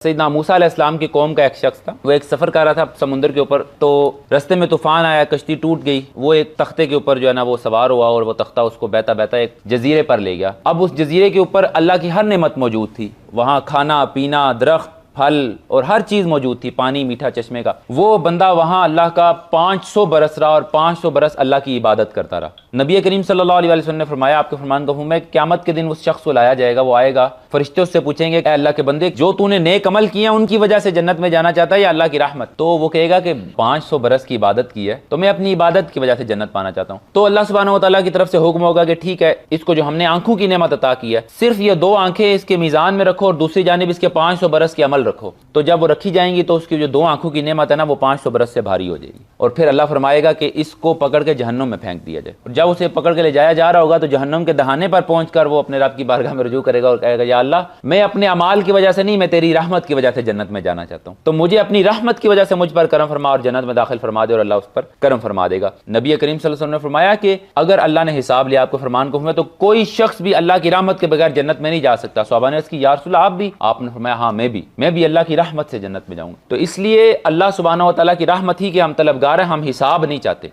سیدنا موسیٰ علیہ السلام کی قوم کا ایک شخص تھا، وہ ایک سفر کر رہا تھا سمندر کے اوپر، تو رستے میں طوفان آیا، کشتی ٹوٹ گئی، وہ ایک تختے کے اوپر جو ہے نا وہ سوار ہوا اور وہ تختہ اس کو بہتا بہتا ایک جزیرے پر لے گیا۔ اب اس جزیرے کے اوپر اللہ کی ہر نعمت موجود تھی، وہاں کھانا پینا، درخت، پھل اور ہر چیز موجود تھی، پانی میٹھا چشمے کا۔ وہ بندہ وہاں اللہ کا 500 برس رہا اور 500 برس اللہ کی عبادت کرتا رہا۔ نبی کریم صلی اللہ علیہ وسلم نے فرمایا، آپ کے فرمان کا ہوں، قیامت کے دن اس شخص کو لایا جائے گا، وہ آئے گا، فرشتے اس سے پوچھیں گے کہ اے اللہ کے بندے، جو تو نے نیک عمل کیے ہیں ان کی وجہ سے جنت میں جانا چاہتا ہے یا اللہ کی رحمت؟ تو وہ کہے گا کہ 500 برس کی عبادت کی ہے تو میں اپنی عبادت کی وجہ سے جنت پانا چاہتا ہوں۔ تو اللہ سبحانہ و تعالیٰ کی طرف سے حکم ہوگا کہ ٹھیک ہے، اس کو جو ہم نے آنکھوں کی نعمت عطا کی ہے، صرف یہ 2 آنکھیں اس کے میزان میں رکھو اور دوسری جانب اس کے 500 برس کے عمل رکھو۔ تو جب وہ رکھی جائیں گی تو اس کی جو 2 آنکھوں کی نعمت ہے نا وہ 500 برس سے بھاری ہو جائے گی، اور پھر اللہ فرمائے گا کہ اس کو پکڑ کے جہنم میں پھینک دیا جائے۔ اور جب اسے پکڑ کے لے جایا جا رہا ہوگا تو جہنم کے دہانے پر پہنچ کر وہ اپنے رب کی بارگاہ میں رجوع کرے گا اور کہے گا، یا اللہ، میں اپنے اعمال کی وجہ سے نہیں، میں تیری رحمت کی وجہ سے جنت میں جانا چاہتا ہوں، تو مجھے اپنی رحمت کی وجہ سے مجھ پر کرم فرما اور جنت میں داخل فرما دے، اور اللہ اس پر کرم فرما دے گا۔ نبی کریم صلی اللہ علیہ وسلم نے فرمایا کہ اگر اللہ نے حساب لیا آپ کے فرمان کو ہمیں، تو کوئی شخص بھی اللہ کی رحمت کے بغیر جنت میں نہیں جا سکتا۔ صحابہ نے اس کی یا رسول اللہ آپ بھی؟ آپ نے فرمایا ہاں میں بھی اللہ کی رحمت سے جنت میں جاؤں گا۔ تو اس لیے اللہ سبحانہ و تعالیٰ کی رحمت ہی کے ہم طلبگار ہیں، ہم حساب نہیں چاہتے۔